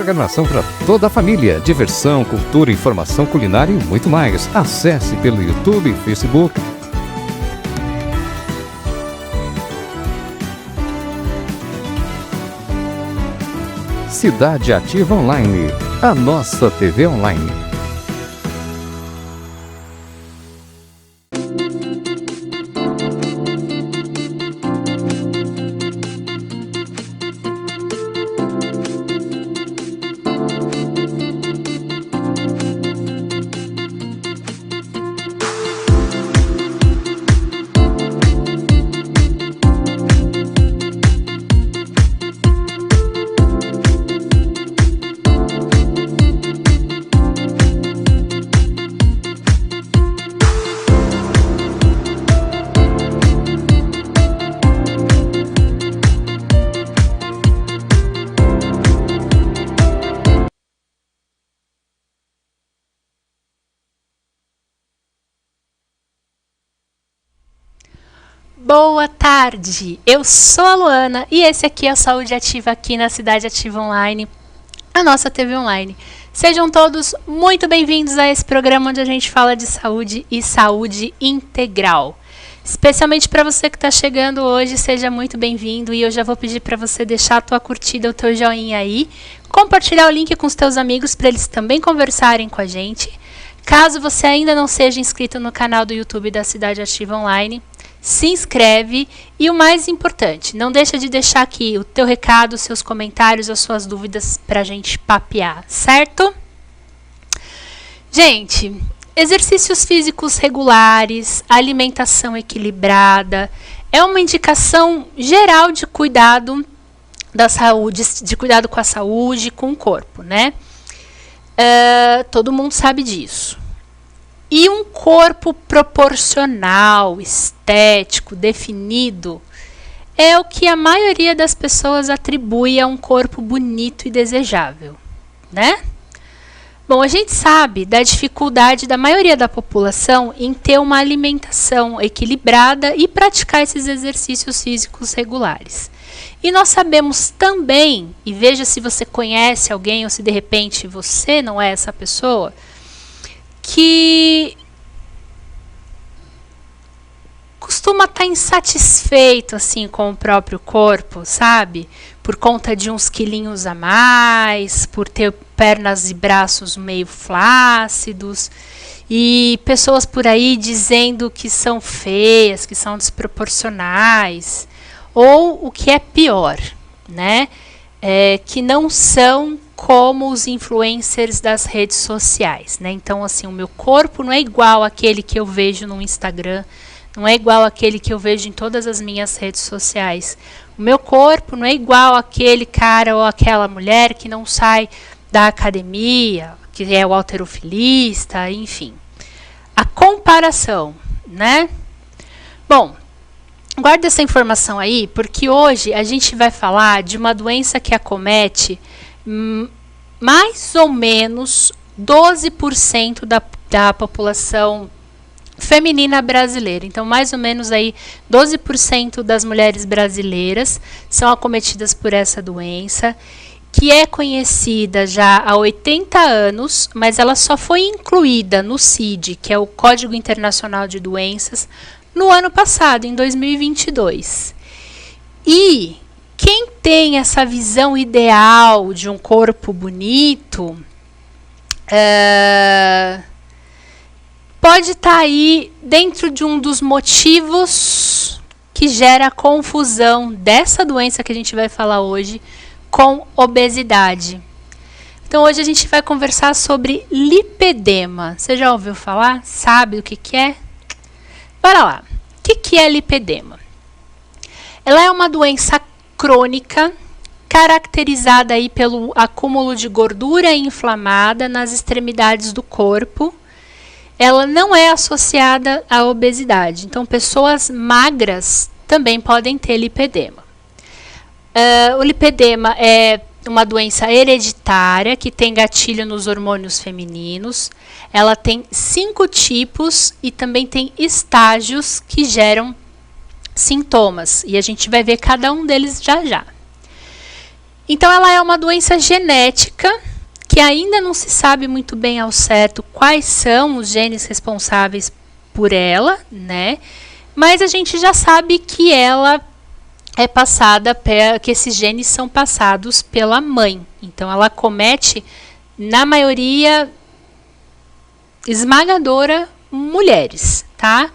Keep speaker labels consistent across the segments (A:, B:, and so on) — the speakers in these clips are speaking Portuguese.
A: programação para toda a família. Diversão, cultura, informação culinária e muito mais. Acesse pelo YouTube e Facebook. Cidade Ativa Online, a nossa TV online.
B: Boa tarde, eu sou a Luana e esse aqui é o Saúde Ativa aqui na Cidade Ativa Online, a nossa TV online. Sejam todos muito bem-vindos a esse programa onde a gente fala de saúde e saúde integral. Especialmente para você que está chegando hoje, seja muito bem-vindo e eu já vou pedir para você deixar a tua curtida, o teu joinha aí, compartilhar o link com os teus amigos para eles também conversarem com a gente. Caso você ainda não seja inscrito no canal do YouTube da Cidade Ativa Online, se inscreve e o mais importante, não deixa de deixar aqui o teu recado, os seus comentários, as suas dúvidas para a gente papear, certo? Gente, exercícios físicos regulares, alimentação equilibrada, é uma indicação geral de cuidado da saúde, de cuidado com a saúde, com o corpo, né? Todo mundo sabe disso. E um corpo proporcional, estético, definido, é o que a maioria das pessoas atribui a um corpo bonito e desejável, né? Bom, a gente sabe da dificuldade da maioria da população em ter uma alimentação equilibrada e praticar esses exercícios físicos regulares. E nós sabemos também, e veja se você conhece alguém ou se de repente você não é essa pessoa, que costuma estar insatisfeito assim com o próprio corpo, sabe? Por conta de uns quilinhos a mais, por ter pernas e braços meio flácidos, e pessoas por aí dizendo que são feias, que são desproporcionais, ou o que é pior, né? Que não são como os influencers das redes sociais, né? Então, assim, o meu corpo não é igual àquele que eu vejo no Instagram, não é igual àquele que eu vejo em todas as minhas redes sociais. O meu corpo não é igual àquele cara ou aquela mulher que não sai da academia, que é o halterofilista, enfim. A comparação, né? Bom, guarda essa informação aí, porque hoje a gente vai falar de uma doença que acomete mais ou menos 12% da população feminina brasileira. Então, mais ou menos aí 12% das mulheres brasileiras são acometidas por essa doença, que é conhecida já há 80 anos, mas ela só foi incluída no CID, que é o Código Internacional de Doenças, no ano passado, em 2022. E quem tem essa visão ideal de um corpo bonito pode estar aí dentro de um dos motivos que gera a confusão dessa doença que a gente vai falar hoje com obesidade. Então hoje a gente vai conversar sobre lipedema. Você já ouviu falar? Sabe o que é? Bora lá. O que é lipedema? Ela é uma doença crônica, caracterizada aí pelo acúmulo de gordura inflamada nas extremidades do corpo. Ela não é associada à obesidade. Então, pessoas magras também podem ter lipedema. O lipedema é uma doença hereditária que tem gatilho nos hormônios femininos. Ela tem 5 tipos e também tem estágios que geram sintomas. E a gente vai ver cada um deles já já. Então, ela é uma doença genética que ainda não se sabe muito bem ao certo quais são os genes responsáveis por ela, né? Mas a gente já sabe que ela é passada, que esses genes são passados pela mãe. Então, ela comete, na maioria esmagadora, mulheres, tá?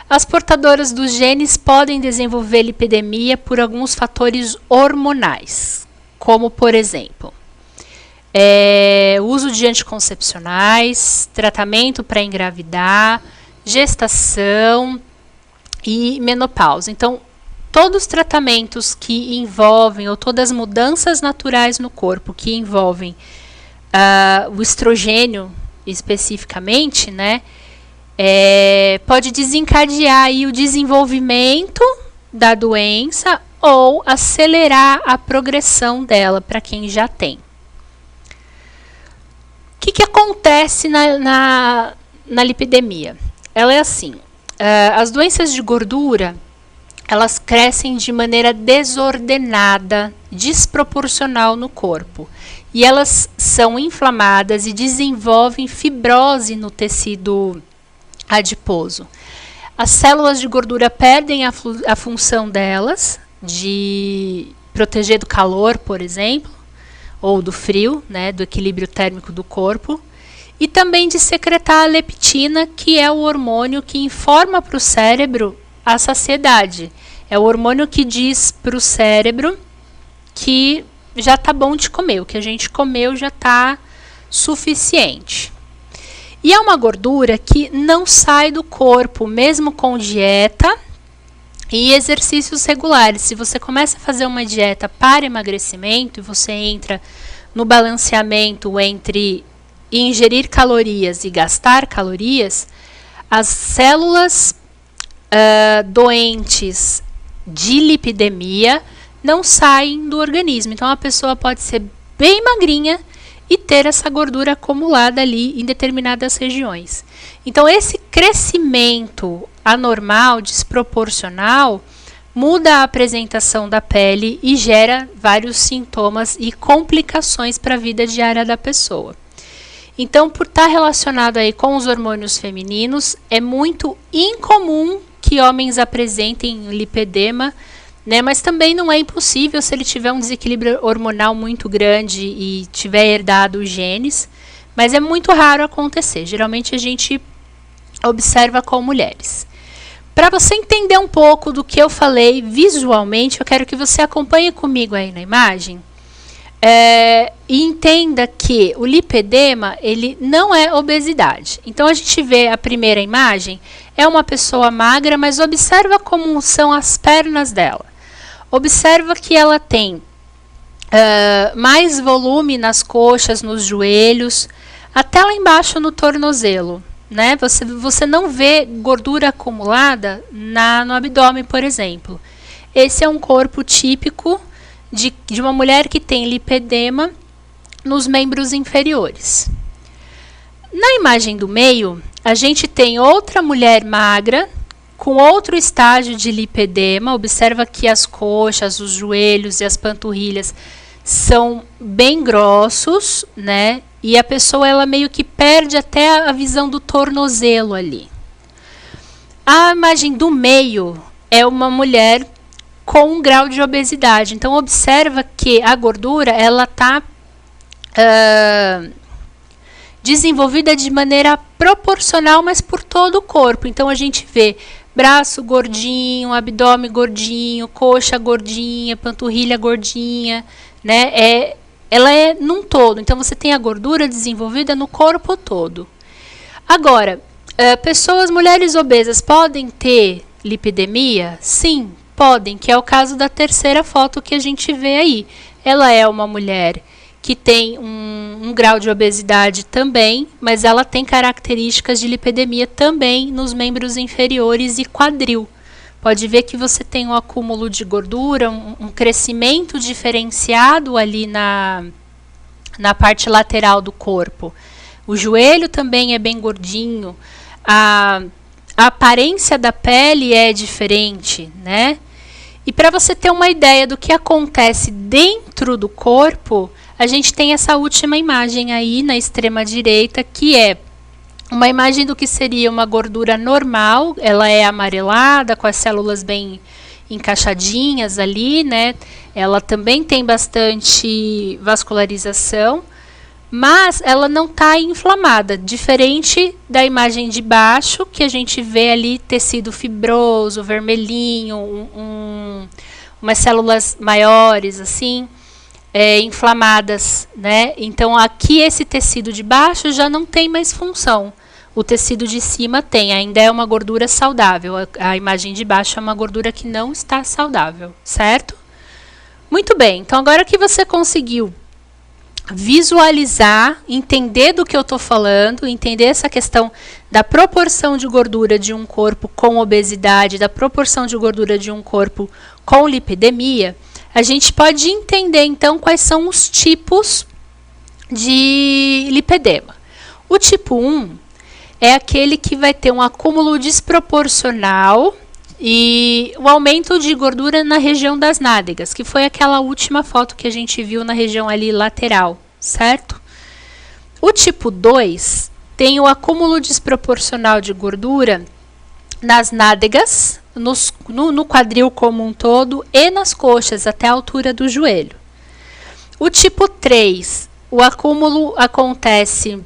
B: As portadoras dos genes podem desenvolver lipidemia por alguns fatores hormonais, como, por exemplo, uso de anticoncepcionais, tratamento para engravidar, gestação e menopausa. Então, todos os tratamentos que envolvem, ou todas as mudanças naturais no corpo que envolvem o estrogênio especificamente, né, pode desencadear aí o desenvolvimento da doença ou acelerar a progressão dela para quem já tem. O que acontece na lipidemia? Ela é assim, as doenças de gordura, elas crescem de maneira desordenada, desproporcional no corpo. E elas são inflamadas e desenvolvem fibrose no tecido adiposo. As células de gordura perdem a função delas de proteger do calor, por exemplo, ou do frio, né, do equilíbrio térmico do corpo, e também de secretar a leptina, que é o hormônio que informa para o cérebro a saciedade. É o hormônio que diz para o cérebro que já está bom de comer, o que a gente comeu já está suficiente. E é uma gordura que não sai do corpo, mesmo com dieta e exercícios regulares. Se você começa a fazer uma dieta para emagrecimento e você entra no balanceamento entre ingerir calorias e gastar calorias, as células doentes de lipidemia não saem do organismo. Então, a pessoa pode ser bem magrinha e ter essa gordura acumulada ali em determinadas regiões. Então, esse crescimento anormal, desproporcional, muda a apresentação da pele e gera vários sintomas e complicações para a vida diária da pessoa. Então, por estar relacionado aí com os hormônios femininos, é muito incomum que homens apresentem lipedema, né? Mas também não é impossível se ele tiver um desequilíbrio hormonal muito grande e tiver herdado os genes, mas é muito raro acontecer. Geralmente a gente observa com mulheres. Para você entender um pouco do que eu falei visualmente, eu quero que você acompanhe comigo aí na imagem. E entenda que o lipedema, ele não é obesidade. Então, a gente vê a primeira imagem, é uma pessoa magra, mas observa como são as pernas dela. Observa que ela tem mais volume nas coxas, nos joelhos, até lá embaixo no tornozelo, né? Você não vê gordura acumulada no abdômen, por exemplo. Esse é um corpo típico de uma mulher que tem lipedema nos membros inferiores. Na imagem do meio, a gente tem outra mulher magra com outro estágio de lipedema. Observa que as coxas, os joelhos e as panturrilhas são bem grossos, né? E a pessoa, ela meio que perde até a visão do tornozelo ali. A imagem do meio é uma mulher com um grau de obesidade. Então, observa que a gordura, ela está desenvolvida de maneira proporcional, mas por todo o corpo. Então, a gente vê braço gordinho, abdômen gordinho, coxa gordinha, panturrilha gordinha, né? Ela é num todo. Então, você tem a gordura desenvolvida no corpo todo. Agora, mulheres obesas podem ter lipidemia? Sim, podem, que é o caso da terceira foto que a gente vê aí. Ela é uma mulher que tem um grau de obesidade também, mas ela tem características de lipedemia também nos membros inferiores e quadril. Pode ver que você tem um acúmulo de gordura, um crescimento diferenciado ali na parte lateral do corpo. O joelho também é bem gordinho, a aparência da pele é diferente, né? E para você ter uma ideia do que acontece dentro do corpo, a gente tem essa última imagem aí na extrema direita, que é uma imagem do que seria uma gordura normal. Ela é amarelada, com as células bem encaixadinhas ali, né? Ela também tem bastante vascularização, mas ela não está inflamada, diferente da imagem de baixo, que a gente vê ali tecido fibroso, vermelhinho, umas células maiores, assim, inflamadas, né? Então, aqui esse tecido de baixo já não tem mais função. O tecido de cima tem, ainda é uma gordura saudável. A imagem de baixo é uma gordura que não está saudável, certo? Muito bem, então agora que você conseguiu visualizar, entender do que eu estou falando, entender essa questão da proporção de gordura de um corpo com obesidade, da proporção de gordura de um corpo com lipidemia, a gente pode entender então quais são os tipos de lipedema. O tipo 1 é aquele que vai ter um acúmulo desproporcional e o aumento de gordura na região das nádegas, que foi aquela última foto que a gente viu na região ali lateral, certo? O tipo 2 tem o acúmulo desproporcional de gordura nas nádegas, no quadril como um todo e nas coxas, até a altura do joelho. O tipo 3, o acúmulo acontece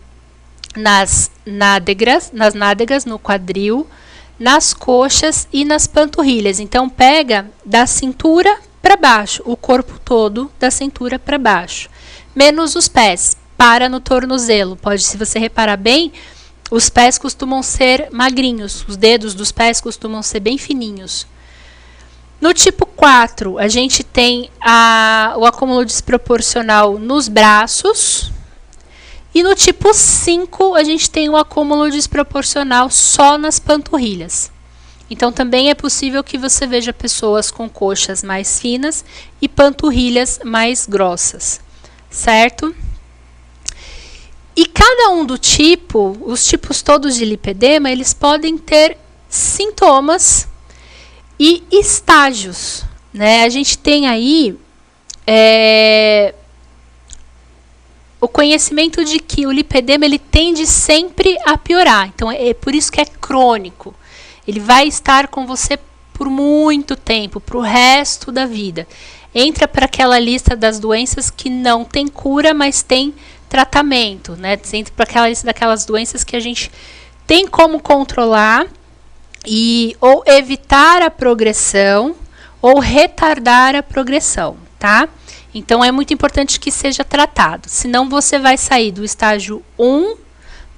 B: nas nádegas, no quadril, nas coxas e nas panturrilhas. Então, pega da cintura para baixo, o corpo todo da cintura para baixo, menos os pés, para no tornozelo. Se você reparar bem, os pés costumam ser magrinhos, os dedos dos pés costumam ser bem fininhos. No tipo 4, a gente tem o acúmulo desproporcional nos braços. E no tipo 5, a gente tem um acúmulo desproporcional só nas panturrilhas. Então, também é possível que você veja pessoas com coxas mais finas e panturrilhas mais grossas, certo? E cada um os tipos todos de lipedema, eles podem ter sintomas e estágios, né? A gente tem aí o conhecimento de que o lipedema ele tende sempre a piorar. Então, é por isso que é crônico. Ele vai estar com você por muito tempo, para o resto da vida. Entra para aquela lista das doenças que não tem cura, mas tem tratamento, né? Entra para aquela lista daquelas doenças que a gente tem como controlar e ou evitar a progressão ou retardar a progressão, tá? Então, é muito importante que seja tratado. Senão, você vai sair do estágio 1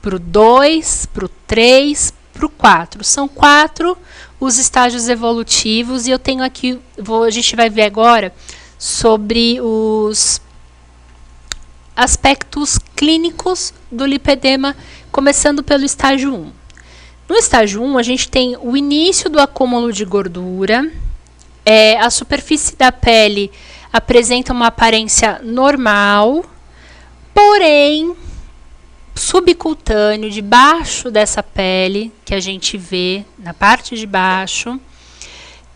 B: para o 2, para o 3, para o 4. São 4 os estágios evolutivos. E eu tenho aqui, a gente vai ver agora sobre os aspectos clínicos do lipedema, começando pelo estágio 1. No estágio 1, a gente tem o início do acúmulo de gordura. A superfície da pele apresenta uma aparência normal, porém, subcutâneo, debaixo dessa pele, que a gente vê na parte de baixo,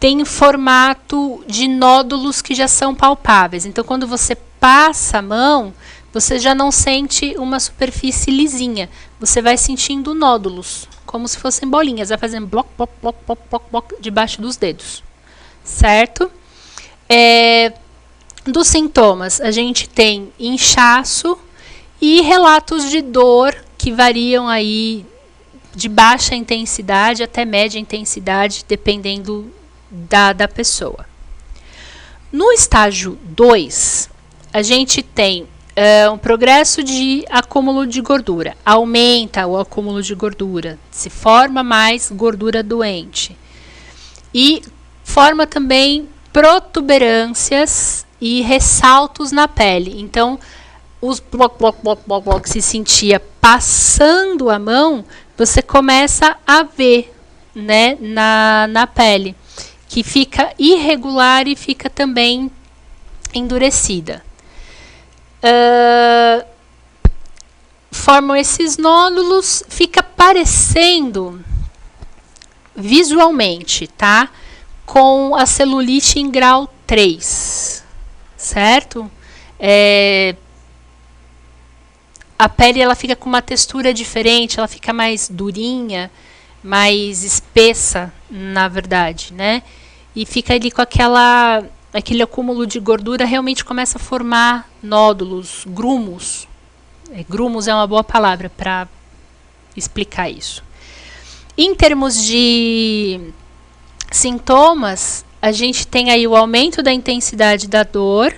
B: tem formato de nódulos que já são palpáveis. Então, quando você passa a mão, você já não sente uma superfície lisinha, você vai sentindo nódulos, como se fossem bolinhas, vai fazendo bloco, bloco, bloco, bloco, bloco, bloco debaixo dos dedos, certo? Dos sintomas, a gente tem inchaço e relatos de dor que variam aí de baixa intensidade até média intensidade, dependendo da pessoa. No estágio 2, a gente tem um progresso de acúmulo de gordura. Aumenta o acúmulo de gordura, se forma mais gordura doente. E forma também protuberâncias e ressaltos na pele. Então, os bloco que se sentia passando a mão, você começa a ver, né, na pele, que fica irregular e fica também endurecida. Formam esses nódulos, fica parecendo visualmente, tá? com a celulite em grau 3, certo? A pele ela fica com uma textura diferente, ela fica mais durinha, mais espessa, na verdade, né? E fica ali com aquele acúmulo de gordura, realmente começa a formar nódulos, grumos. Grumos é uma boa palavra para explicar isso. Em termos de sintomas, a gente tem aí o aumento da intensidade da dor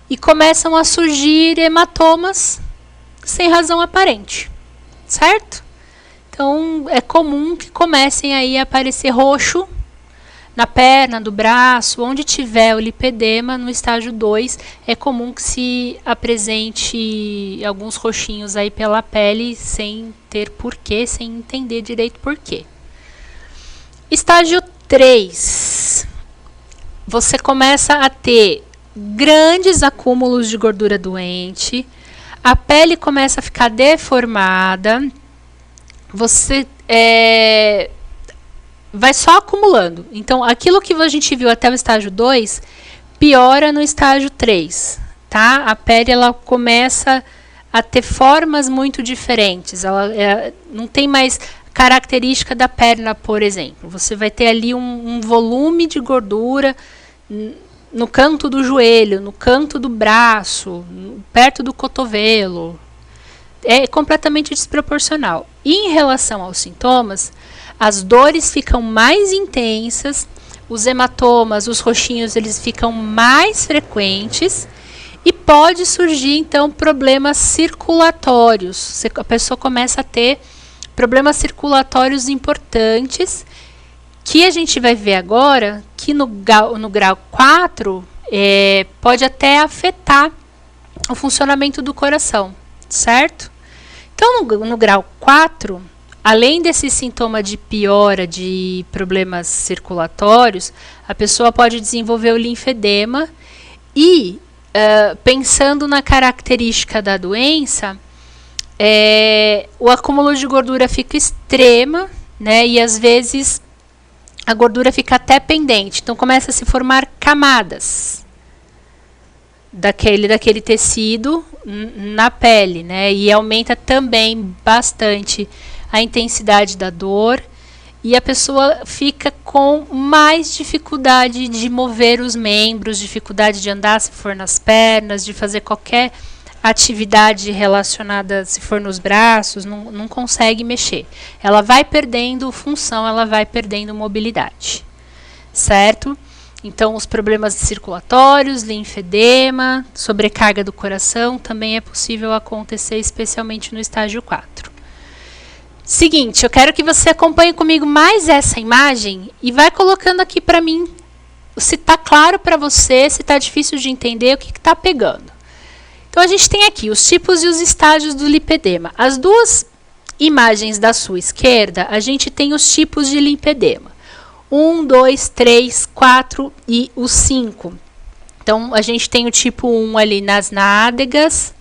B: e começam a surgir hematomas sem razão aparente, certo? Então, é comum que comecem aí a aparecer roxo na perna, do braço, onde tiver o lipedema, no estágio 2, é comum que se apresente alguns roxinhos aí pela pele sem ter porquê, sem entender direito porquê. Estágio 3, você começa a ter grandes acúmulos de gordura doente, a pele começa a ficar deformada, você vai só acumulando. Então, aquilo que a gente viu até o estágio 2, piora no estágio 3, tá? A pele, ela começa a ter formas muito diferentes. Ela não tem mais característica da perna, por exemplo. Você vai ter ali um volume de gordura no canto do joelho, no canto do braço, perto do cotovelo. É completamente desproporcional. E em relação aos sintomas, as dores ficam mais intensas, os hematomas, os roxinhos, eles ficam mais frequentes e pode surgir, então, problemas circulatórios. A pessoa começa a ter problemas circulatórios importantes, que a gente vai ver agora, que no grau 4, pode até afetar o funcionamento do coração, certo? Então, no grau 4... além desse sintoma de piora de problemas circulatórios, a pessoa pode desenvolver o linfedema e, pensando na característica da doença, o acúmulo de gordura fica extrema, né, e às vezes a gordura fica até pendente. Então, começa a se formar camadas daquele tecido na pele, né, e aumenta também bastante a intensidade da dor, e a pessoa fica com mais dificuldade de mover os membros, dificuldade de andar se for nas pernas, de fazer qualquer atividade relacionada, se for nos braços, não consegue mexer. Ela vai perdendo função, ela vai perdendo mobilidade, certo? Então, os problemas circulatórios, linfedema, sobrecarga do coração, também é possível acontecer, especialmente no estágio 4. Seguinte, eu quero que você acompanhe comigo mais essa imagem e vai colocando aqui para mim se está claro para você, se está difícil de entender, o que está pegando. Então, a gente tem aqui os tipos e os estágios do lipedema. As duas imagens da sua esquerda, a gente tem os tipos de lipedema. 1, 2, 3, 4 e o 5. Então, a gente tem o tipo 1 ali nas nádegas.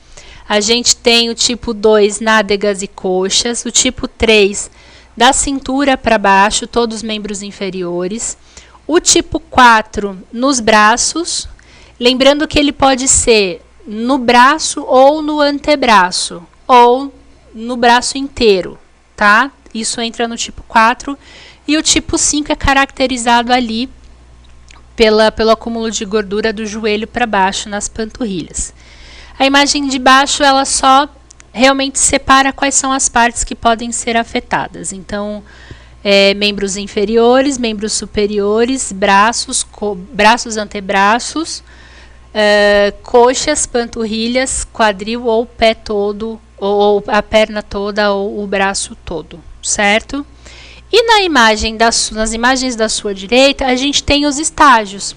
B: A gente tem o tipo 2, nádegas e coxas. O tipo 3, da cintura para baixo, todos os membros inferiores. O tipo 4, nos braços. Lembrando que ele pode ser no braço ou no antebraço. Ou no braço inteiro, tá? Isso entra no tipo 4. E o tipo 5 é caracterizado ali pelo acúmulo de gordura do joelho para baixo, nas panturrilhas. A imagem de baixo, ela só realmente separa quais são as partes que podem ser afetadas. Então, membros inferiores, membros superiores, braços, antebraços, coxas, panturrilhas, quadril ou pé todo, ou a perna toda, ou o braço todo, certo? E nas imagens da sua direita, a gente tem os estágios.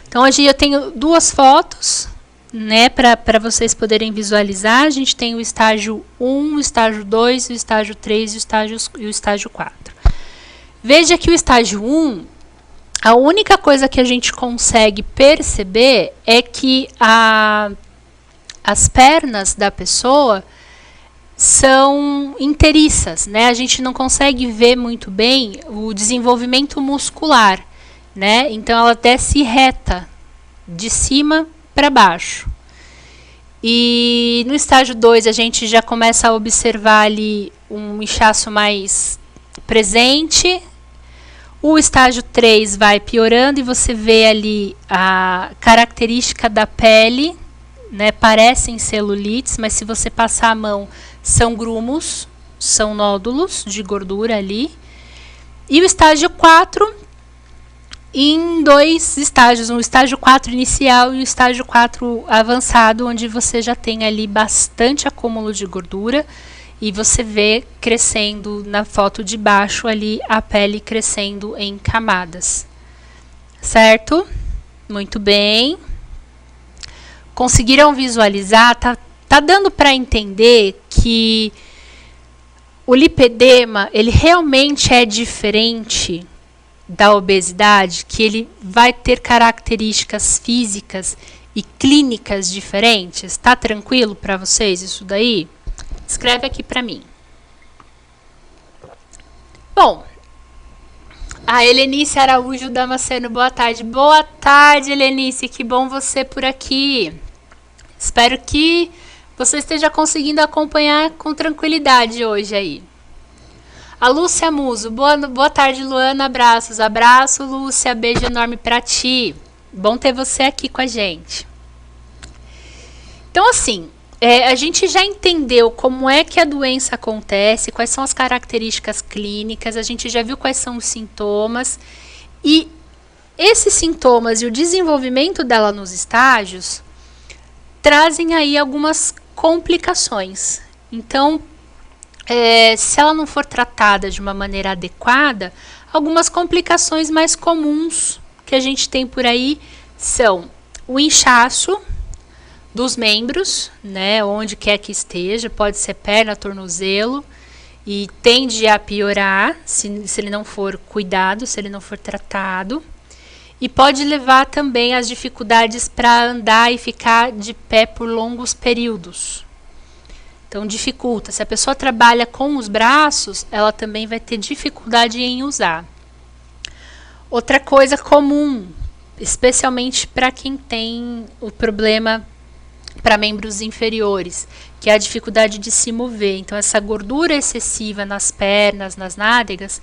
B: Então, hoje eu tenho duas fotos, né, para vocês poderem visualizar. A gente tem o estágio 1, o estágio 2, o estágio 3 e o estágio 4. Veja que o estágio 1, a única coisa que a gente consegue perceber é que as pernas da pessoa são inteiriças, né? A gente não consegue ver muito bem o desenvolvimento muscular. né? Então ela desce reta, de cima para baixo. E no estágio 2 a gente já começa a observar ali um inchaço mais presente. O estágio 3 vai piorando e você vê ali a característica da pele, né? Parecem celulites, mas se você passar a mão, são grumos, são nódulos de gordura ali. E o estágio 4, em 2 estágios, um estágio 4 inicial e o estágio 4 avançado, onde você já tem ali bastante acúmulo de gordura. E você vê crescendo na foto de baixo ali a pele crescendo em camadas. Certo? Muito bem. Conseguiram visualizar? Tá dando para entender que o lipedema, ele realmente é diferente da obesidade, que ele vai ter características físicas e clínicas diferentes? Tá tranquilo para vocês isso daí? Escreve aqui para mim. Bom, a Helenice Araújo Damasceno, boa tarde. Boa tarde, Helenice, que bom você por aqui. Espero que você esteja conseguindo acompanhar com tranquilidade hoje aí. A Lúcia Muso, boa tarde, Luana, abraços. Abraço, Lúcia, beijo enorme para ti. Bom ter você aqui com a gente. Então, assim, a gente já entendeu como é que a doença acontece, quais são as características clínicas, a gente já viu quais são os sintomas. E esses sintomas e o desenvolvimento dela nos estágios trazem aí algumas complicações. Então, se ela não for tratada de uma maneira adequada, algumas complicações mais comuns que a gente tem por aí são o inchaço dos membros, né, onde quer que esteja, pode ser perna, tornozelo, e tende a piorar se ele não for cuidado, se ele não for tratado. E pode levar também às dificuldades para andar e ficar de pé por longos períodos. Então dificulta. Se a pessoa trabalha com os braços, ela também vai ter dificuldade em usar. Outra coisa comum, especialmente para quem tem o problema para membros inferiores, que é a dificuldade de se mover. Então essa gordura excessiva nas pernas, nas nádegas,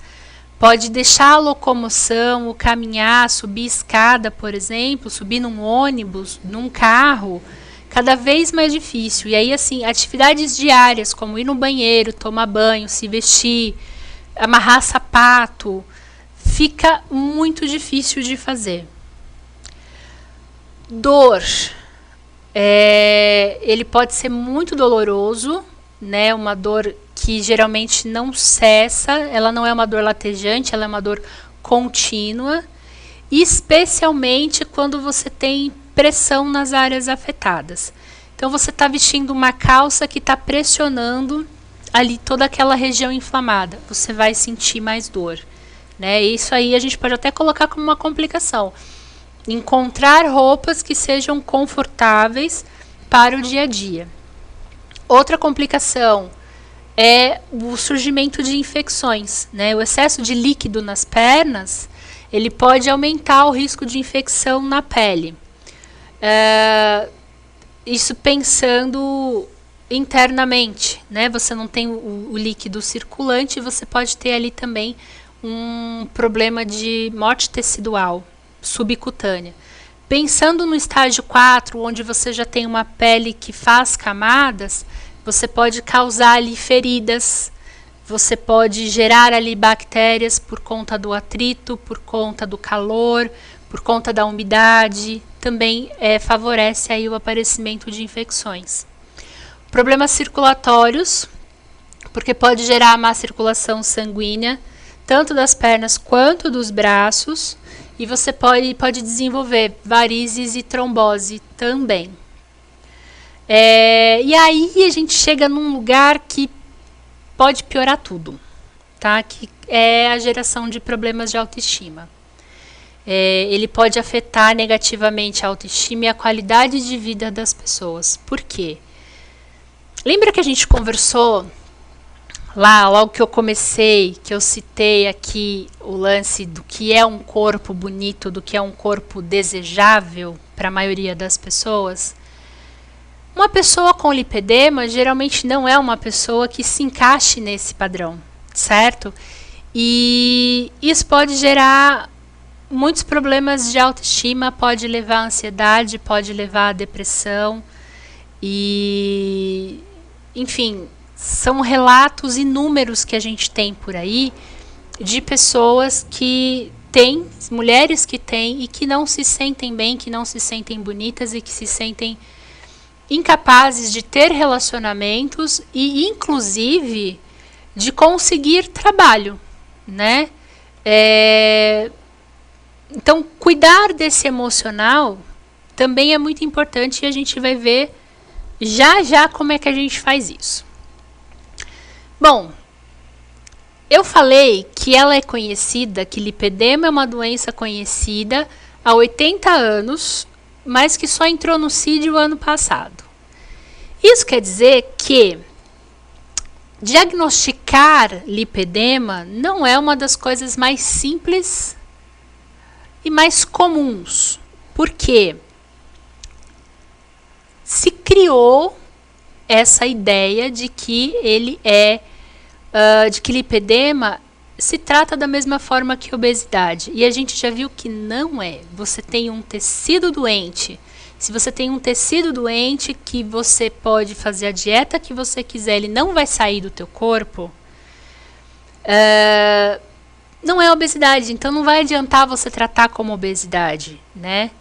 B: pode deixar a locomoção, o caminhar, subir escada, por exemplo, subir num ônibus, num carro, cada vez mais difícil. E aí, assim, atividades diárias, como ir no banheiro, tomar banho, se vestir, amarrar sapato, fica muito difícil de fazer. Dor. Ele pode ser muito doloroso, né? Uma dor que geralmente não cessa, ela não é uma dor latejante, ela é uma dor contínua, especialmente quando você tem pressão nas áreas afetadas. Então você está vestindo uma calça que está pressionando ali toda aquela região inflamada, você vai sentir mais dor, né? Isso aí a gente pode até colocar como uma complicação. Encontrar roupas que sejam confortáveis para o dia a dia. Outra complicação é o surgimento de infecções, né? O excesso de líquido nas pernas, ele pode aumentar o risco de infecção na pele. Isso pensando internamente, né? Você não tem o líquido circulante, você pode ter ali também um problema de morte tecidual subcutânea. Pensando no estágio 4, onde você já tem uma pele que faz camadas, você pode causar ali feridas, você pode gerar ali bactérias por conta do atrito, por conta do calor, por conta da umidade, também favorece aí o aparecimento de infecções. Problemas circulatórios, porque pode gerar má circulação sanguínea, tanto das pernas quanto dos braços, e você pode desenvolver varizes e trombose também. E aí a gente chega num lugar que pode piorar tudo, tá? Que é a geração de problemas de autoestima. Ele pode afetar negativamente a autoestima e a qualidade de vida das pessoas. Por quê? Lembra que a gente conversou logo que eu comecei, que eu citei aqui o lance do que é um corpo bonito, do que é um corpo desejável para a maioria das pessoas, uma pessoa com lipedema geralmente não é uma pessoa que se encaixe nesse padrão, certo? E isso pode gerar muitos problemas de autoestima, pode levar à ansiedade, pode levar à depressão e, enfim, são relatos inúmeros que a gente tem por aí de pessoas que têm, mulheres que têm e que não se sentem bem, que não se sentem bonitas e que se sentem incapazes de ter relacionamentos e, inclusive, de conseguir trabalho, né? Então, cuidar desse emocional também é muito importante e a gente vai ver já como é que a gente faz isso. Bom, eu falei que ela é conhecida, que lipedema é uma doença conhecida há 80 anos, mas que só entrou no CID o ano passado. Isso quer dizer que diagnosticar lipedema não é uma das coisas mais simples e mais comuns. Por quê? Se criou essa ideia de que de que lipedema se trata da mesma forma que obesidade. E a gente já viu que não é. Você tem um tecido doente. Se você tem um tecido doente que você pode fazer a dieta que você quiser, ele não vai sair do teu corpo, não é obesidade. Então não vai adiantar você tratar como obesidade, né?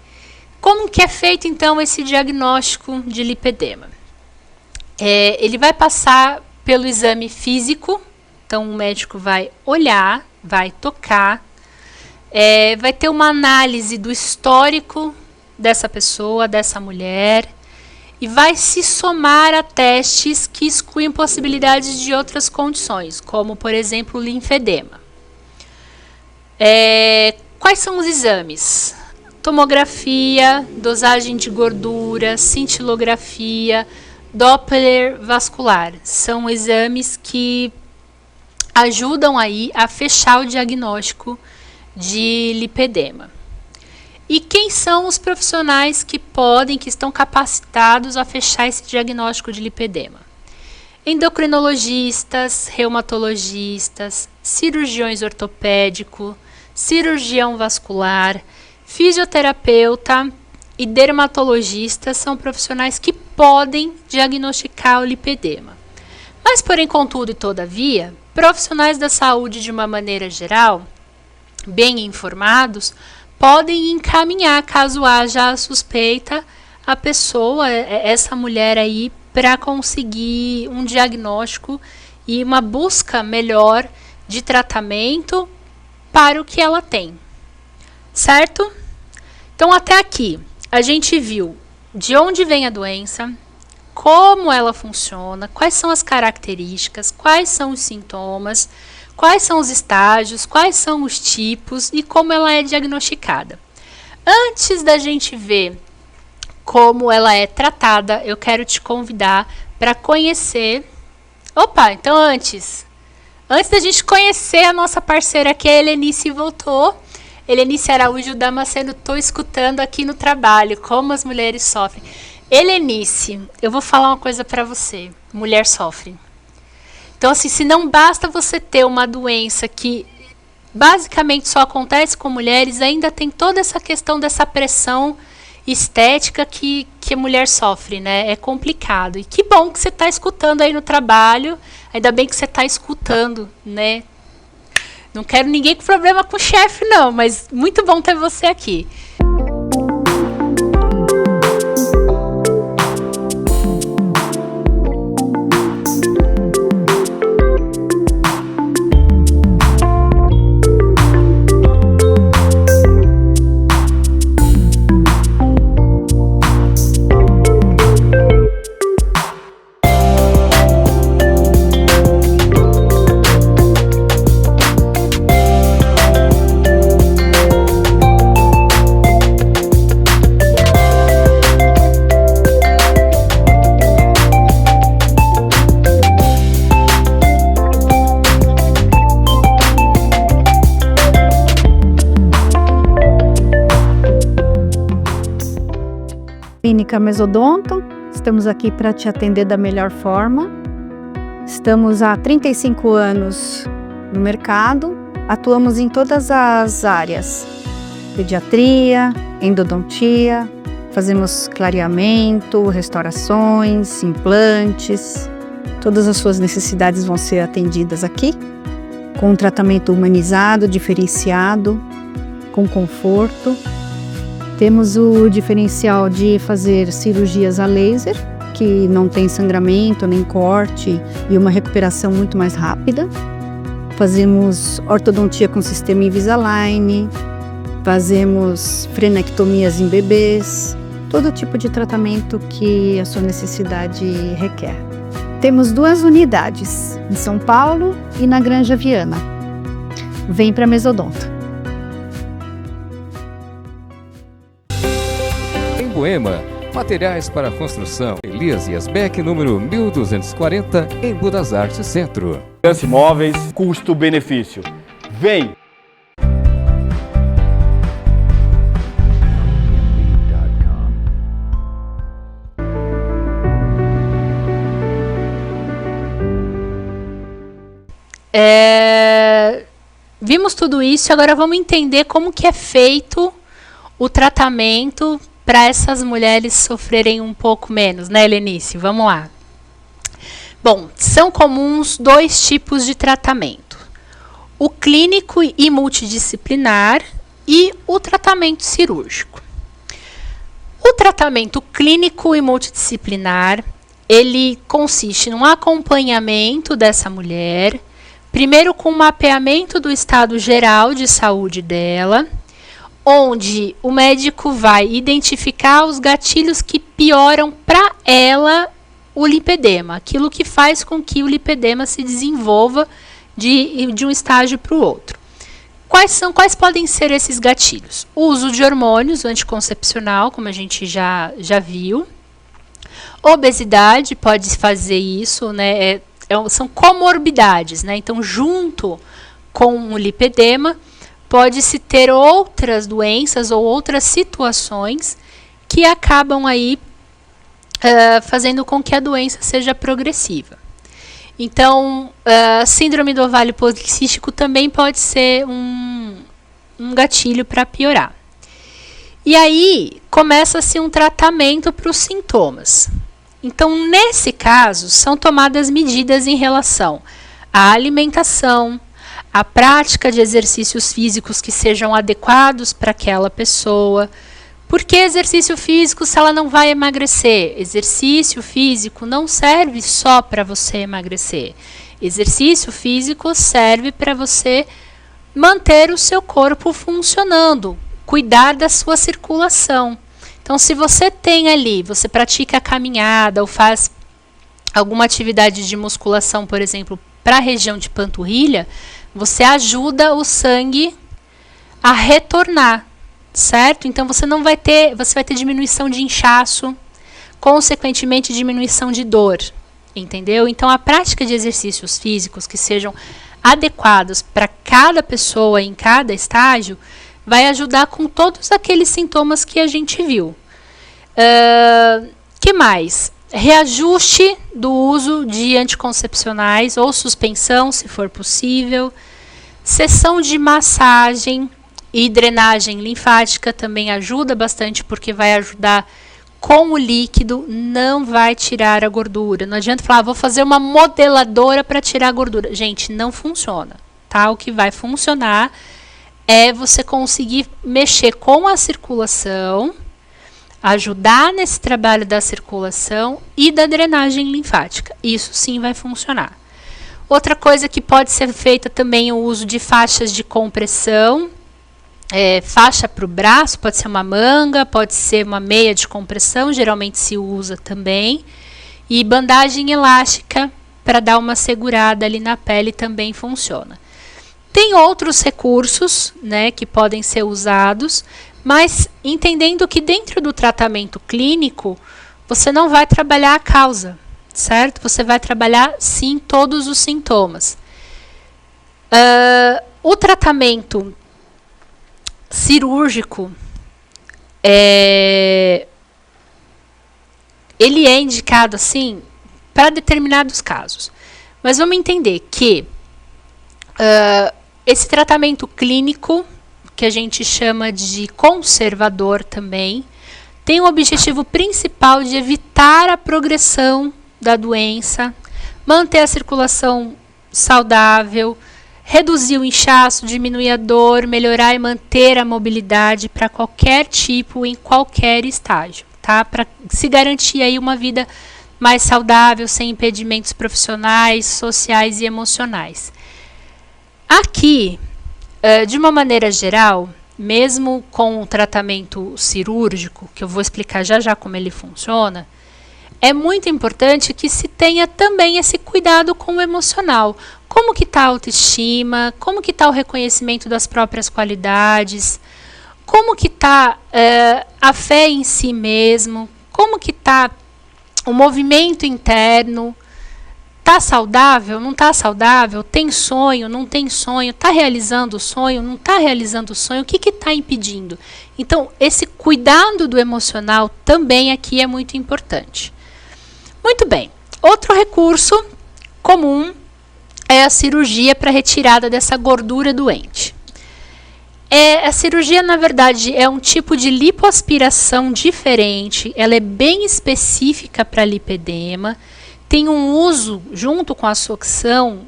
B: Como que é feito então esse diagnóstico de lipedema? Ele vai passar pelo exame físico, então o médico vai olhar, vai tocar, vai ter uma análise do histórico dessa pessoa, dessa mulher, e vai se somar a testes que excluem possibilidades de outras condições, como por exemplo o linfedema. Quais são os exames? Tomografia, dosagem de gordura, cintilografia, Doppler vascular. São exames que ajudam aí a fechar o diagnóstico de lipedema. E quem são os profissionais que estão capacitados a fechar esse diagnóstico de lipedema? Endocrinologistas, reumatologistas, cirurgiões ortopédicos, cirurgião vascular, fisioterapeuta e dermatologistas são profissionais que podem diagnosticar o lipedema. Mas, porém, contudo e todavia, profissionais da saúde de uma maneira geral, bem informados, podem encaminhar, caso haja a suspeita, a pessoa, essa mulher aí, para conseguir um diagnóstico e uma busca melhor de tratamento para o que ela tem. Certo? Então, até aqui, a gente viu de onde vem a doença, como ela funciona, quais são as características, quais são os sintomas, quais são os estágios, quais são os tipos e como ela é diagnosticada. Antes da gente ver como ela é tratada, eu quero te convidar para conhecer... então antes da gente conhecer a nossa parceira aqui, a Helenice voltou. Helenice Araújo Damasceno, estou escutando aqui no trabalho, como as mulheres sofrem. Helenice, eu vou falar uma coisa para você. Mulher sofre. Então, assim, se não basta você ter uma doença que basicamente só acontece com mulheres, ainda tem toda essa questão dessa pressão estética que a mulher sofre, né? É complicado. E que bom que você está escutando aí no trabalho. Ainda bem que você está escutando, né? Não quero ninguém com problema com o chefe, não, mas muito bom ter você aqui.
C: Clínica Mesodonto, estamos aqui para te atender da melhor forma. Estamos há 35 anos no mercado, atuamos em todas as áreas, pediatria, endodontia, fazemos clareamento, restaurações, implantes, todas as suas necessidades vão ser atendidas aqui, com um tratamento humanizado, diferenciado, com conforto. Temos o diferencial de fazer cirurgias a laser, que não tem sangramento nem corte e uma recuperação muito mais rápida. Fazemos ortodontia com sistema Invisalign, fazemos frenectomias em bebês, todo tipo de tratamento que a sua necessidade requer. Temos 2 unidades, em São Paulo e na Granja Viana. Vem para Mesodonto.
A: Em Moema, materiais para construção. Elias Yasbeck, número 1240, em Budas Artes Centro.
D: Lance Imóveis, custo-benefício. Vem!
B: Vimos tudo isso, agora vamos entender como que é feito o tratamento para essas mulheres sofrerem um pouco menos, né, Helenice? Vamos lá. Bom, são comuns 2 tipos de tratamento. O clínico e multidisciplinar e o tratamento cirúrgico. O tratamento clínico e multidisciplinar, ele consiste no acompanhamento dessa mulher, primeiro com o mapeamento do estado geral de saúde dela, onde o médico vai identificar os gatilhos que pioram para ela o lipedema, aquilo que faz com que o lipedema se desenvolva de um estágio para o outro. Quais podem ser esses gatilhos? O uso de hormônios, o anticoncepcional, como a gente já viu. Obesidade pode fazer isso, né? São comorbidades, né? Então, junto com o lipedema, pode-se ter outras doenças ou outras situações que acabam aí fazendo com que a doença seja progressiva. Então, síndrome do ovário policístico também pode ser um gatilho para piorar. E aí, começa-se um tratamento para os sintomas. Então, nesse caso, são tomadas medidas em relação à alimentação, à prática de exercícios físicos que sejam adequados para aquela pessoa. Por que exercício físico se ela não vai emagrecer? Exercício físico não serve só para você emagrecer. Exercício físico serve para você manter o seu corpo funcionando, cuidar da sua circulação. Então, se você tem ali, você pratica a caminhada ou faz alguma atividade de musculação, por exemplo, para a região de panturrilha, você ajuda o sangue a retornar, certo? Então, você vai ter diminuição de inchaço, consequentemente diminuição de dor, entendeu? Então, a prática de exercícios físicos que sejam adequados para cada pessoa em cada estágio vai ajudar com todos aqueles sintomas que a gente viu. Que mais? Reajuste do uso de anticoncepcionais ou suspensão, se for possível. Sessão de massagem e drenagem linfática também ajuda bastante, porque vai ajudar com o líquido, não vai tirar a gordura. Não adianta falar, vou fazer uma modeladora para tirar a gordura. Gente, não funciona, tá? O que vai funcionar é você conseguir mexer com a circulação, ajudar nesse trabalho da circulação e da drenagem linfática. Isso sim vai funcionar. Outra coisa que pode ser feita também é o uso de faixas de compressão. Faixa para o braço, pode ser uma manga, pode ser uma meia de compressão, geralmente se usa também. E bandagem elástica para dar uma segurada ali na pele também funciona. Tem outros recursos, né, que podem ser usados, mas entendendo que dentro do tratamento clínico, você não vai trabalhar a causa, certo? Você vai trabalhar, sim, todos os sintomas. O tratamento cirúrgico, ele é indicado assim para determinados casos. Mas vamos entender que esse tratamento clínico, que a gente chama de conservador também, tem o objetivo principal de evitar a progressão da doença, manter a circulação saudável, reduzir o inchaço, diminuir a dor, melhorar e manter a mobilidade para qualquer tipo, em qualquer estágio, tá? Para se garantir aí uma vida mais saudável, sem impedimentos profissionais, sociais e emocionais. Aqui, de uma maneira geral, mesmo com o tratamento cirúrgico, que eu vou explicar já já como ele funciona, é muito importante que se tenha também esse cuidado com o emocional. Como que está a autoestima, como que está o reconhecimento das próprias qualidades, como que está a fé em si mesmo, como que está o movimento interno, está saudável, não está saudável, tem sonho, não tem sonho, está realizando o sonho, não está realizando o sonho, o que está impedindo? Então, esse cuidado do emocional também aqui é muito importante. Muito bem, outro recurso comum é a cirurgia para retirada dessa gordura doente. A cirurgia, na verdade, é um tipo de lipoaspiração diferente, ela é bem específica para lipedema, tem um uso, junto com a sucção,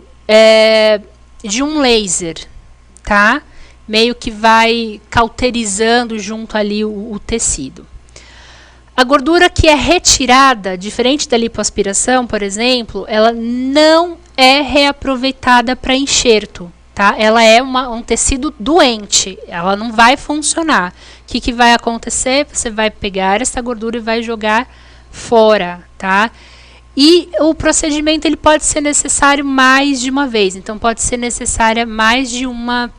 B: de um laser, tá? Meio que vai cauterizando junto ali o tecido. A gordura que é retirada, diferente da lipoaspiração, por exemplo, ela não é reaproveitada para enxerto, tá? Ela é um tecido doente, ela não vai funcionar. O que vai acontecer? Você vai pegar essa gordura e vai jogar fora, tá? E o procedimento ele pode ser necessário mais de uma vez, então pode ser necessária mais de uma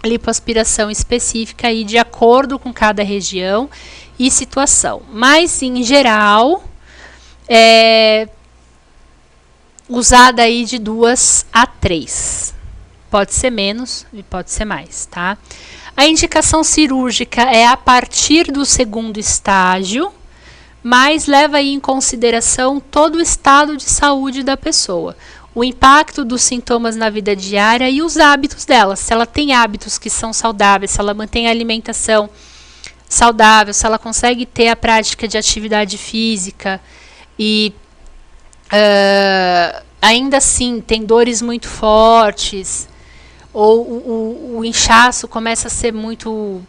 B: lipoaspiração específica aí, de acordo com cada região e situação. Mas, em geral, usada aí de 2 a 3. Pode ser menos e pode ser mais, tá? A indicação cirúrgica é a partir do 2º estágio, mas leva aí em consideração todo o estado de saúde da pessoa, o impacto dos sintomas na vida diária e os hábitos dela. Se ela tem hábitos que são saudáveis, se ela mantém a alimentação saudável, se ela consegue ter a prática de atividade física e ainda assim tem dores muito fortes, ou o inchaço começa a ser muito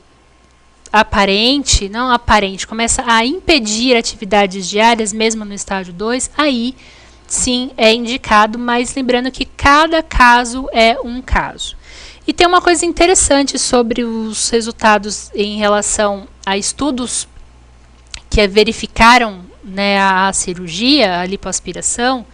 B: começa a impedir atividades diárias, mesmo no estágio 2, aí sim é indicado, mas lembrando que cada caso é um caso. E tem uma coisa interessante sobre os resultados em relação a estudos que verificaram, né, a cirurgia, a lipoaspiração.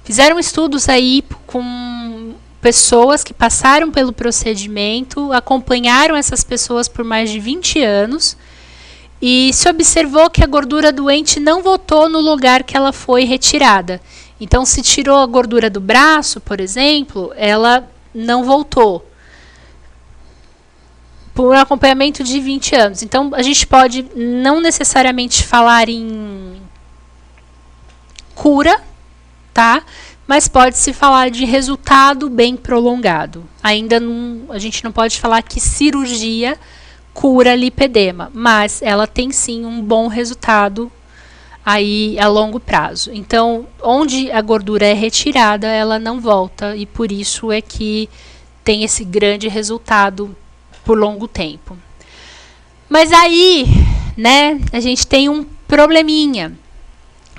B: Fizeram estudos aí com pessoas que passaram pelo procedimento, acompanharam essas pessoas por mais de 20 anos e se observou que a gordura doente não voltou no lugar que ela foi retirada. Então, se tirou a gordura do braço, por exemplo, ela não voltou por um acompanhamento de 20 anos. Então, a gente pode não necessariamente falar em cura, tá? Mas pode-se falar de resultado bem prolongado. Ainda não, a gente não pode falar que cirurgia cura lipedema, mas ela tem sim um bom resultado aí a longo prazo. Então, onde a gordura é retirada, ela não volta, e por isso é que tem esse grande resultado por longo tempo. Mas aí, né, a gente tem um probleminha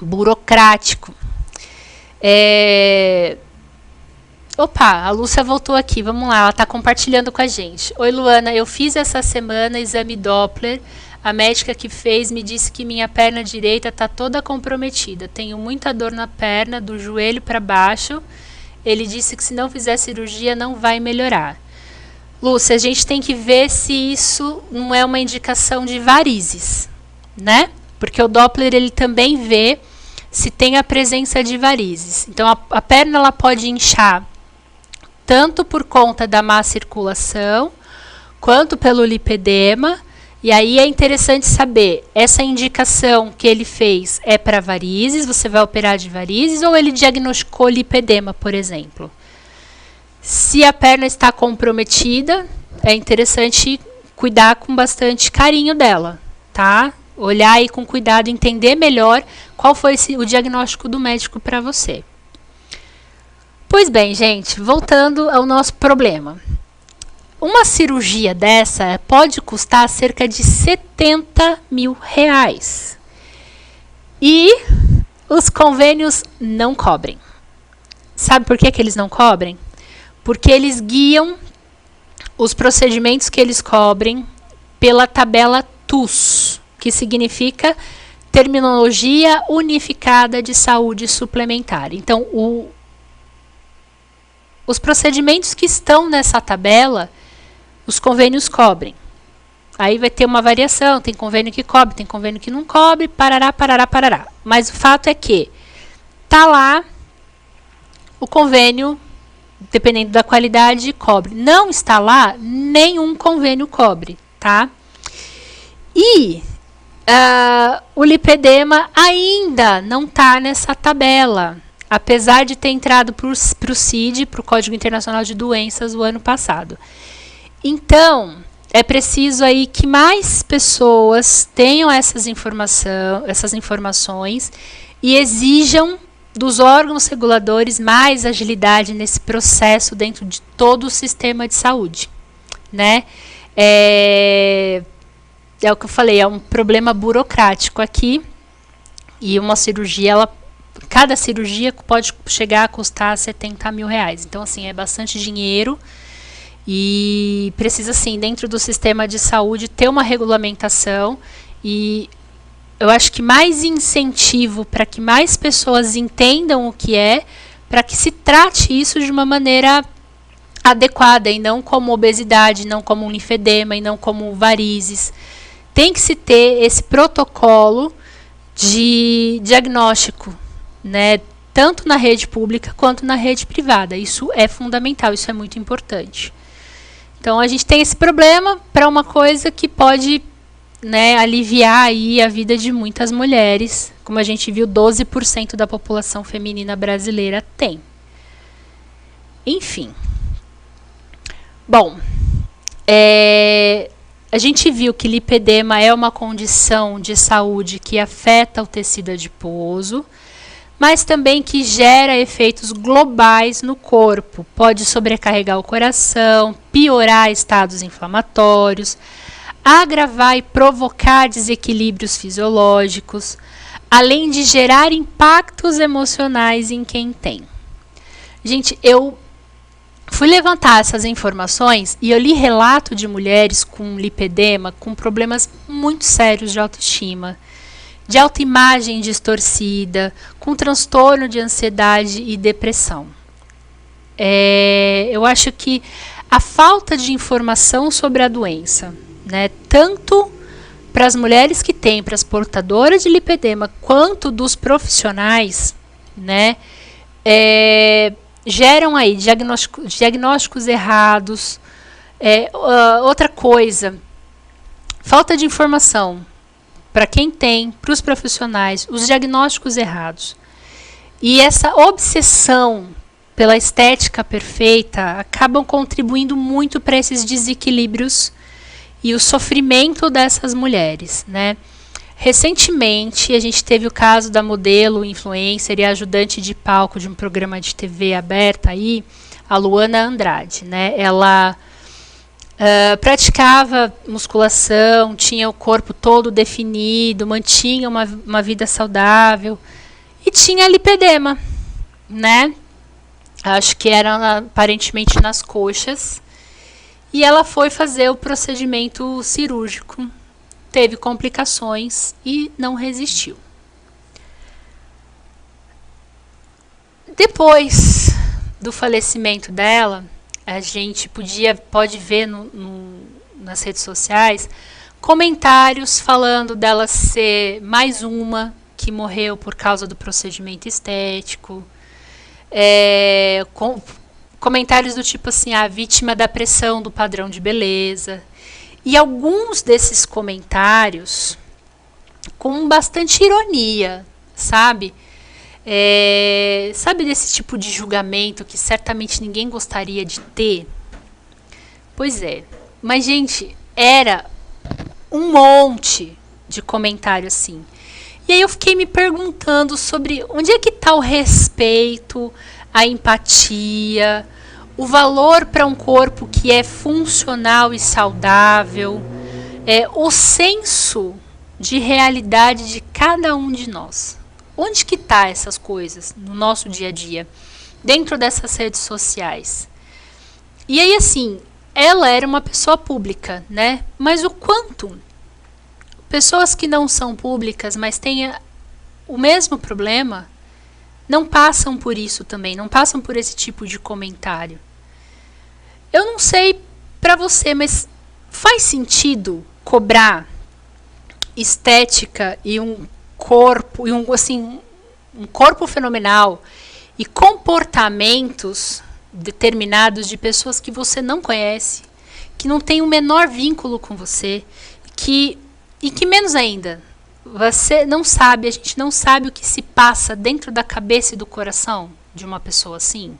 B: burocrático. Opa, a Lúcia voltou aqui, vamos lá, ela está compartilhando com a gente. Oi, Luana, eu fiz essa semana exame Doppler, a médica que fez me disse que minha perna direita está toda comprometida, tenho muita dor na perna, do joelho para baixo, ele disse que se não fizer cirurgia não vai melhorar. Lúcia, a gente tem que ver se isso não é uma indicação de varizes, né? Porque o Doppler ele também vê se tem a presença de varizes. Então, a perna ela pode inchar tanto por conta da má circulação, quanto pelo lipedema, E aí é interessante saber, essa indicação que ele fez é para varizes, você vai operar de varizes, ou ele diagnosticou lipedema, por exemplo. Se a perna está comprometida, é interessante cuidar com bastante carinho dela, tá? Olhar aí com cuidado, entender melhor qual foi o diagnóstico do médico para você. Pois bem, gente, voltando ao nosso problema. Uma cirurgia dessa pode custar cerca de R$70 mil. E os convênios não cobrem. Sabe por que eles não cobrem? Porque eles guiam os procedimentos que eles cobrem pela tabela TUS, que significa Terminologia Unificada de Saúde Suplementar. Então, os procedimentos que estão nessa tabela, os convênios cobrem. Aí vai ter uma variação, tem convênio que cobre, tem convênio que não cobre, parará, parará, parará. Mas o fato é que tá lá o convênio, dependendo da qualidade, cobre. Não está lá, nenhum convênio cobre, tá? E o lipedema ainda não está nessa tabela, apesar de ter entrado para o CID, para o Código Internacional de Doenças, o ano passado. Então, é preciso aí que mais pessoas tenham essas informações e exijam dos órgãos reguladores mais agilidade nesse processo dentro de todo o sistema de saúde, né? É o que eu falei, é um problema burocrático aqui, e uma cirurgia, cada cirurgia pode chegar a custar R$70 mil. Então, assim, é bastante dinheiro. E precisa, sim, dentro do sistema de saúde, ter uma regulamentação. E eu acho que mais incentivo para que mais pessoas entendam o que é, para que se trate isso de uma maneira adequada, e não como obesidade, não como um linfedema, e não como varizes. Tem que se ter esse protocolo de diagnóstico, né, tanto na rede pública quanto na rede privada. Isso é fundamental, isso é muito importante. Então, a gente tem esse problema para uma coisa que pode, né, aliviar aí a vida de muitas mulheres. Como a gente viu, 12% da população feminina brasileira tem. Enfim. Bom, a gente viu que lipedema é uma condição de saúde que afeta o tecido adiposo, mas também que gera efeitos globais no corpo. Pode sobrecarregar o coração, piorar estados inflamatórios, agravar e provocar desequilíbrios fisiológicos, além de gerar impactos emocionais em quem tem. Gente, eu fui levantar essas informações e eu li relato de mulheres com lipedema, com problemas muito sérios de autoestima, de autoimagem distorcida, com transtorno de ansiedade e depressão. Eu acho que a falta de informação sobre a doença, né, tanto para as mulheres que têm, para as portadoras de lipedema, quanto dos profissionais, né, geram aí diagnósticos errados. Outra coisa, falta de informação para quem tem, para os profissionais, os diagnósticos errados. E essa obsessão pela estética perfeita acabam contribuindo muito para esses desequilíbrios e o sofrimento dessas mulheres, né? Recentemente, a gente teve o caso da modelo, influencer e ajudante de palco de um programa de TV aberta aí, a Luana Andrade, né? Ela praticava musculação, tinha o corpo todo definido, mantinha uma vida saudável e tinha lipedema, né? Acho que era aparentemente nas coxas. E ela foi fazer o procedimento cirúrgico, teve complicações e não resistiu. Depois do falecimento dela, a gente pode ver nas redes sociais comentários falando dela ser mais uma que morreu por causa do procedimento estético. Comentários do tipo assim, a vítima da pressão do padrão de beleza. E alguns desses comentários com bastante ironia, sabe? Sabe desse tipo de julgamento que certamente ninguém gostaria de ter? Pois é. Mas, gente, era um monte de comentário assim. E aí eu fiquei me perguntando sobre onde é que está o respeito, a empatia, o valor para um corpo que é funcional e saudável, o senso de realidade de cada um de nós. Onde que tá essas coisas no nosso dia a dia, dentro dessas redes sociais? E aí, assim, ela era uma pessoa pública, né? Mas o quanto pessoas que não são públicas, mas têm o mesmo problema, não passam por isso também, não passam por esse tipo de comentário. Eu não sei pra você, mas faz sentido cobrar estética e um corpo, e um corpo fenomenal e comportamentos determinados de pessoas que você não conhece, que não tem o menor vínculo com você, e que menos ainda, você não sabe, a gente não sabe o que se passa dentro da cabeça e do coração de uma pessoa assim?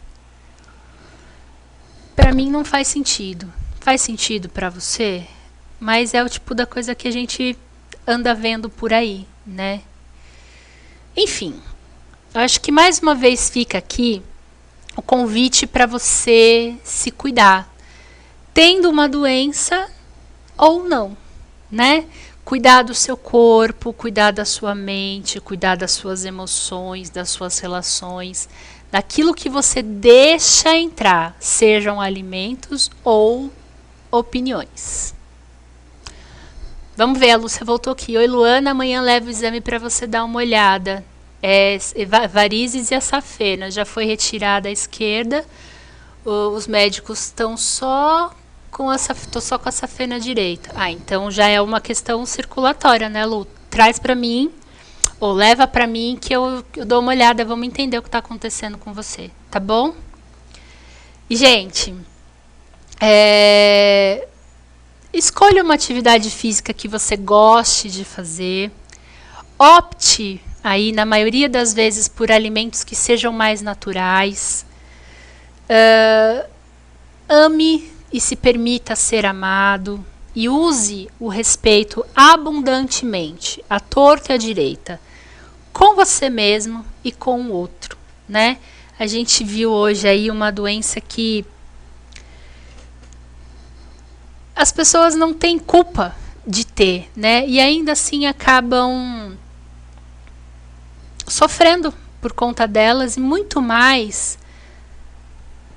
B: Pra mim não faz sentido. Faz sentido pra você? Mas é o tipo da coisa que a gente anda vendo por aí, né? Enfim, eu acho que mais uma vez fica aqui o convite para você se cuidar, tendo uma doença ou não, né? Cuidar do seu corpo, cuidar da sua mente, cuidar das suas emoções, das suas relações, daquilo que você deixa entrar, sejam alimentos ou opiniões. Vamos ver, a Lúcia voltou aqui. Oi, Luana, amanhã levo o exame para você dar uma olhada. Varizes e a safena. Já foi retirada à esquerda. Os médicos estão só com a safena direita. Então já é uma questão circulatória, né, Lu? Traz para mim, ou leva para mim que eu dou uma olhada. Vamos entender o que está acontecendo com você, tá bom? E, gente, escolha uma atividade física que você goste de fazer. Opte aí, na maioria das vezes, por alimentos que sejam mais naturais. Ame e se permita ser amado. E use o respeito abundantemente, à torta e à direita, com você mesmo e com o outro, né? A gente viu hoje aí uma doença que as pessoas não têm culpa de ter, né? E ainda assim acabam sofrendo por conta delas, e muito mais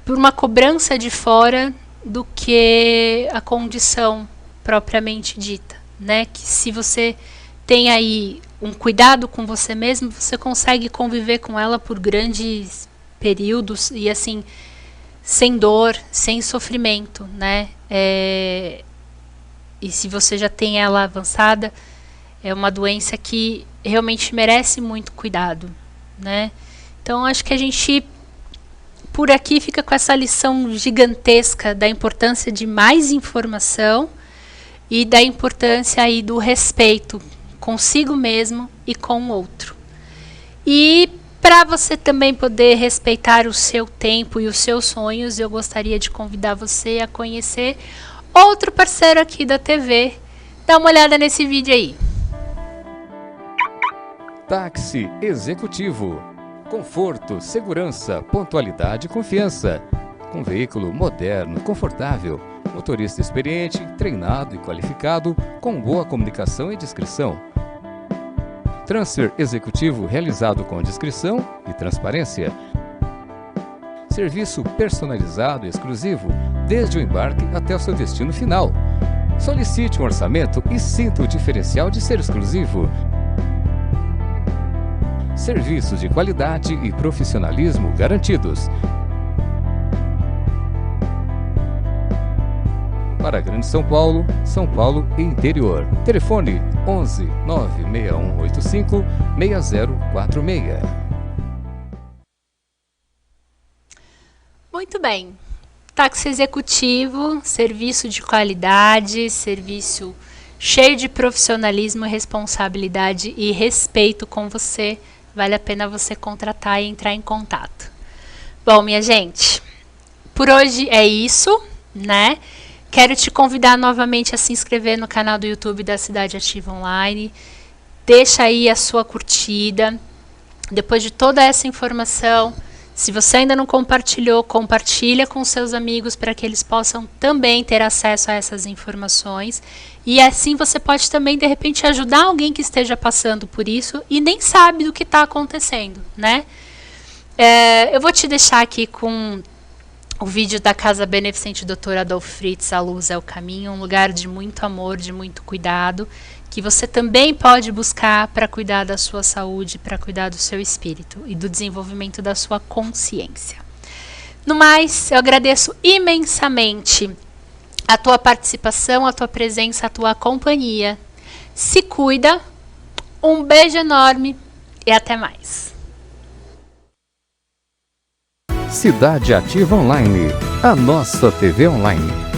B: por uma cobrança de fora do que a condição propriamente dita, né? Que se você tem aí um cuidado com você mesmo, você consegue conviver com ela por grandes períodos e assim, sem dor, sem sofrimento, né? E se você já tem ela avançada, é uma doença que realmente merece muito cuidado, né? Então, acho que a gente, por aqui, fica com essa lição gigantesca da importância de mais informação e da importância aí do respeito consigo mesmo e com o outro. E para você também poder respeitar o seu tempo e os seus sonhos, eu gostaria de convidar você a conhecer outro parceiro aqui da TV. Dá uma olhada nesse vídeo aí.
A: Táxi Executivo. Conforto, segurança, pontualidade e confiança. Com veículo moderno, confortável, motorista experiente, treinado e qualificado, com boa comunicação e discrição. Transfer executivo realizado com discrição e transparência. Serviço personalizado e exclusivo, desde o embarque até o seu destino final. Solicite um orçamento e sinta o diferencial de ser exclusivo. Serviços de qualidade e profissionalismo garantidos. Para Grande São Paulo e interior. Telefone 11 96185 6046.
B: Muito bem. Táxi executivo, serviço de qualidade, serviço cheio de profissionalismo, responsabilidade e respeito com você. Vale a pena você contratar e entrar em contato. Bom, minha gente, por hoje é isso, né? Quero te convidar novamente a se inscrever no canal do YouTube da Cidade Ativa Online. Deixa aí a sua curtida. Depois de toda essa informação, se você ainda não compartilhou, compartilha com seus amigos para que eles possam também ter acesso a essas informações. E assim você pode também, de repente, ajudar alguém que esteja passando por isso e nem sabe do que está acontecendo, né? Eu vou te deixar aqui com o vídeo da Casa Beneficente Dr. Adolfo Fritz, A Luz é o Caminho, um lugar de muito amor, de muito cuidado, que você também pode buscar para cuidar da sua saúde, para cuidar do seu espírito e do desenvolvimento da sua consciência. No mais, eu agradeço imensamente a tua participação, a tua presença, a tua companhia. Se cuida, um beijo enorme e até mais.
A: Cidade Ativa Online, a nossa TV online.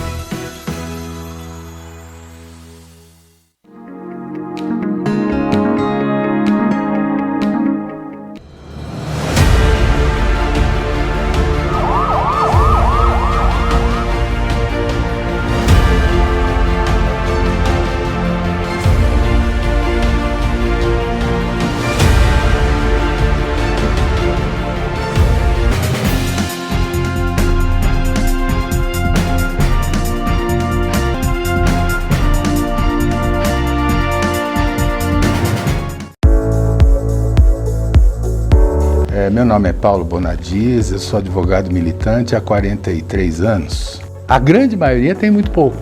E: Meu nome é Paulo Bonadies, eu sou advogado militante há 43 anos. A grande maioria tem muito pouco.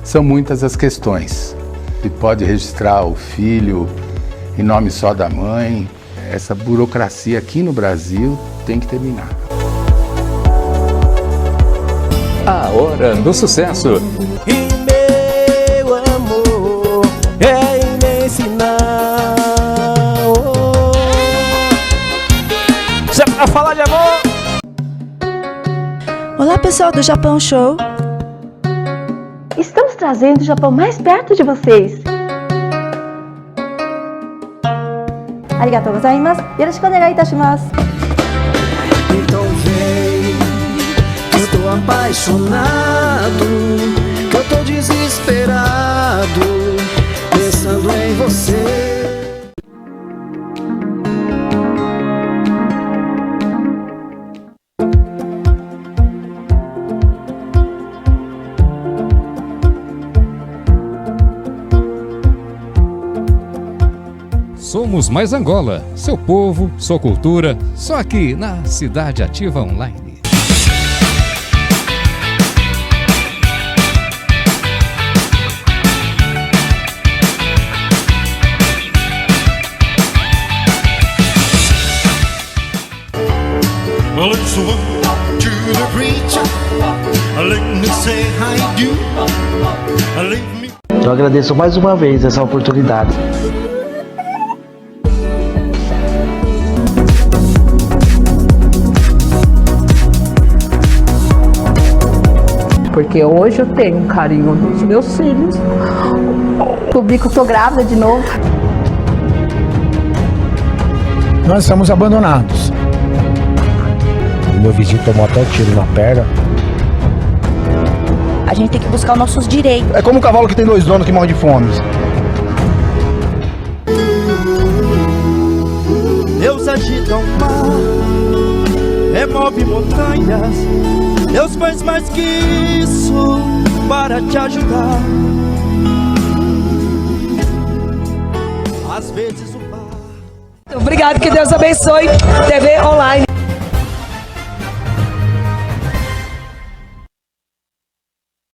E: São muitas as questões. Se pode registrar o filho em nome só da mãe. Essa burocracia aqui no Brasil tem que terminar.
A: A Hora do Sucesso.
F: E meu amor é imenso. Pra falar de amor.
G: Olá pessoal do Japão Show.
H: Estamos trazendo o Japão mais perto de vocês. Arigatou gozaimasu. Yoroshiku onegai itashimasu.
F: Então vem, eu tô apaixonado, eu tô desesperado, pensando em você.
A: Somos Mais Angola, seu povo, sua cultura, só aqui na Cidade Ativa Online.
I: Well, it's the one to the preacher. Let me say hi do. Leave me.
J: Eu agradeço mais uma vez essa oportunidade.
K: Porque hoje eu tenho um carinho dos meus filhos.
H: Publico que tô grávida de novo.
L: Nós somos abandonados.
J: Meu vizinho tomou até tiro na perna.
G: A gente tem que buscar os nossos direitos.
L: É como um cavalo que tem dois donos que morre de fome.
F: Deus agita o mar, remove montanhas. Deus faz mais que isso para te ajudar. Às vezes o mar.
K: Obrigado, que Deus abençoe. TV Online.